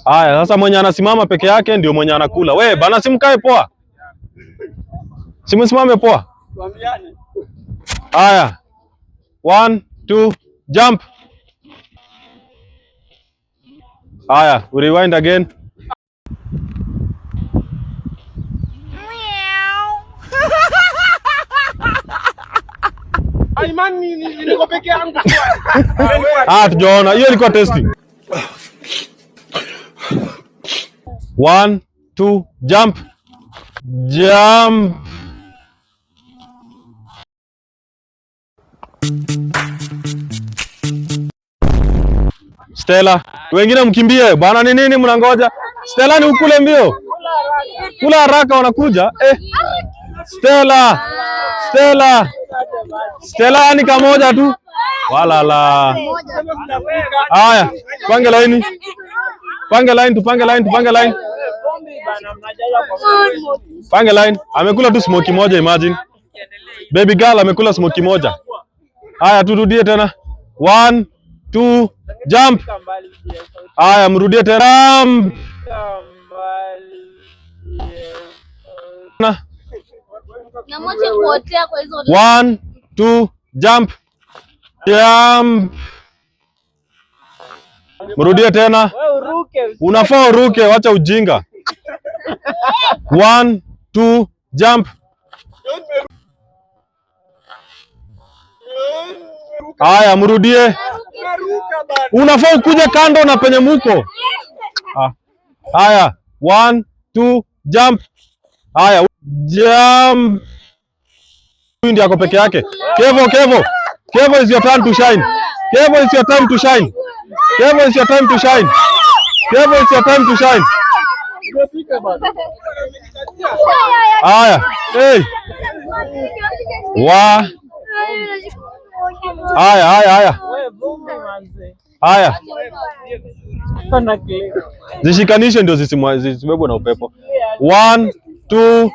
Haya, sasa mwenye anasimama peke yake ndio mwenye anakula. We, bana simkae poa. Simsimame poa. Haya. 1, 2, jump. Haya, we rewind again. Imani niko peke yangu. Tujaona. Hiyo ilikuwa testing. 1, 2, jump. Jump. Stella, wengine mkimbie. Bwana ni nini mnangoja? Stella ni ukule mbio. Kula haraka wanakuja. Stella. Stella ni kamoja tu. Walala. Haya, tupange line. Tupange line. Pange line. Amekula tu smoky moja, imagine. Baby girl amekula smoky moja. Haya, turudie tena. 1, 2, jump. Haya, mrudie tena. Na moja kuotea kwa hizo. 1, 2, jump. Jump. Mrudie tena. Unafaa uruke, wacha ujinga. 1, 2, jump. Haya, mrudie. Unafaa ukuje kando na penye muko. Haya, 1, 2, jump. Haya, jump. Huyu ndiye ako peke yake. Kevo is your time to shine. Kevo is your time to shine. Haya, hey. Haya. Zishikanishe ndio zisibebwe na upepo. 1, 2,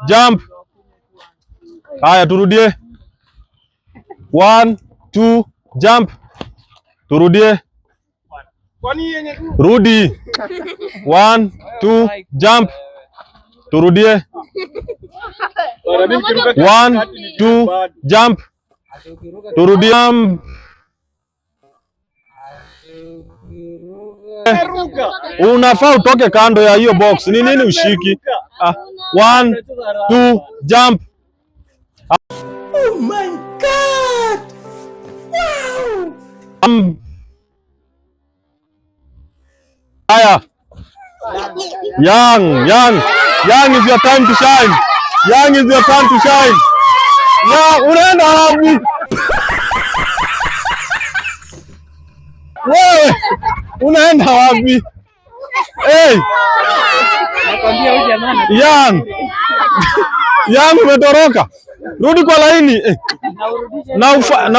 jump. Haya, turudie. 1, 2, jump. Turudie. Rudi. 1, 2, jump. Turudie. 1, 2, jump. Turudie. Unafaa utoke kando ya hiyo box. Ni nini ushiki? 1, 2, jump. Oh my God! Wow! Haya. Young is your time to shine. Unaenda wapi? Wewe unaenda wapi? Hey! Young umetoroka. Rudi kwa laini. Na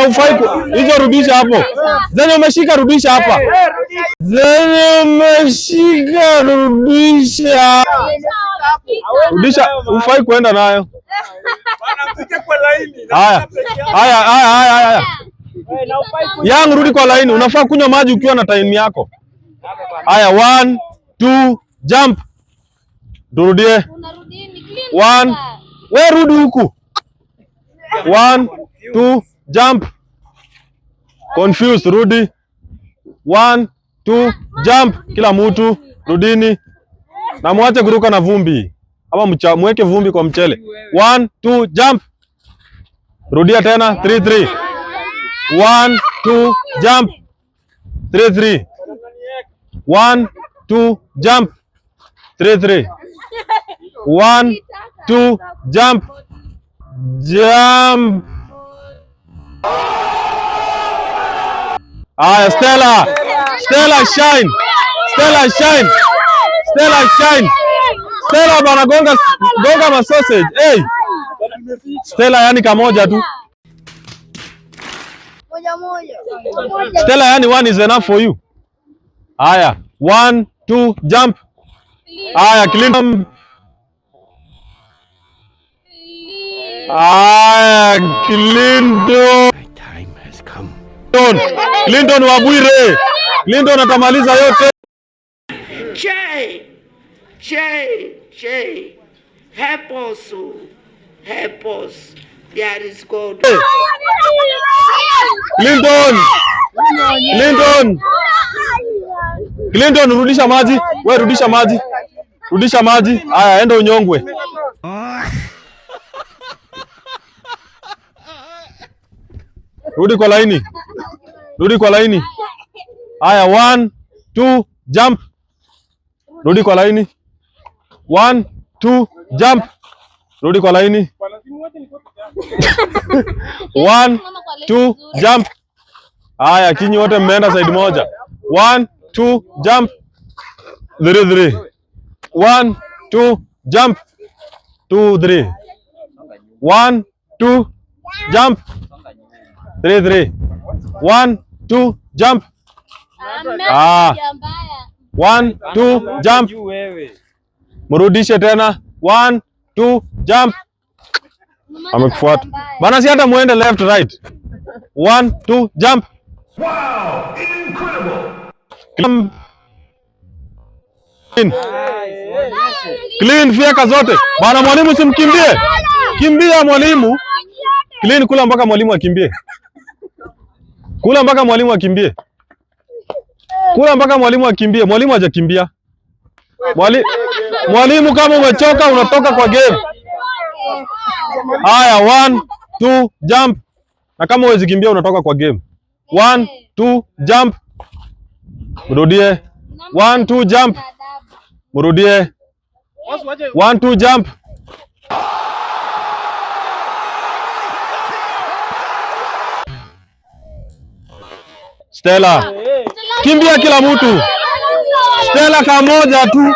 ufai hizo, rudisha hapo. Zenye umeshika rudisha hapa. Rudisha, ufai kuenda nayo. Haya. Young, rudi kwa laini. Unafaa kunywa maji ukiwa na time yako. Haya, 1, 2, jump. Turudie. 1, we rudi huku. 1, 2, jump. Confused, rudi. 1, 2, jump. Kila mtu rudini. Na muache kuruka na vumbi. Ama mweke vumbi kwa mchele. 1, 2, jump. Rudia tena. 3, 3. 1, 2, jump. 3, 3. 1, 2, jump. 3, 3. 1, 2, jump. Jump. Aya, Stella shine. Stella bana, gonga ma sausage. Hey. Stella yani kamoja tu. Stella yani one is enough for you. Aya, 1, 2, jump. Aya, Clinton. Aya, Clinton. Time has come. Clinton wa Bwire. Clinton atamaliza yote. Shay, help us, help us. There is God. Clinton, rudisha maji. We rudisha maji. Rudisha maji. Haya, enda unyongwe. Rudi kwa laini. Rudi kwa laini. Haya, 1 2 jump. Rudi kwa laini. 1 2 jump. Rudi kwa laini. 1 2 jump. Haya, kinyi wote mmeenda side moja. 1 2 jump. 3 1 2 jump. 2 3 1 2 jump. 3 1 2 jump. 1 2 jump. Mrudishe tena. 1 2 jump. Amekufuata bana, si hata muende left right. 1 2 jump. Wow, incredible. Clean fieka zote bana, mwalimu simkimbie. Kimbia mwalimu. Clean, kula mpaka mwalimu akimbie. Kula mpaka mwalimu akimbie. Kula mpaka mwalimu akimbie. Mwalimu hajakimbia. Mwalimu, kama umechoka unatoka kwa game. Haya, 1 2 jump. Na kama huwezi kimbia unatoka kwa game. 1 2 jump. Mrudie. 1 2 jump. Mrudie. 1 2 jump. Stella. Kimbia kila mtu. Stella kamoja tu.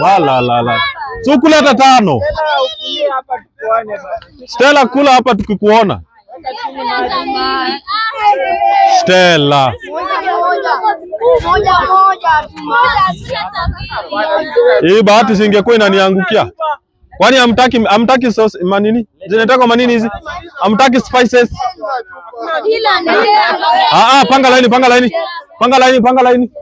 Wala. Sukula hata 5. Stella, kula hapa tukikuona. Stella. Hii bahati singekuwa inaniangukia. Kwani hamtaki sauce manini? Zinataka manini hizi? Hamtaki spices? Panga laini.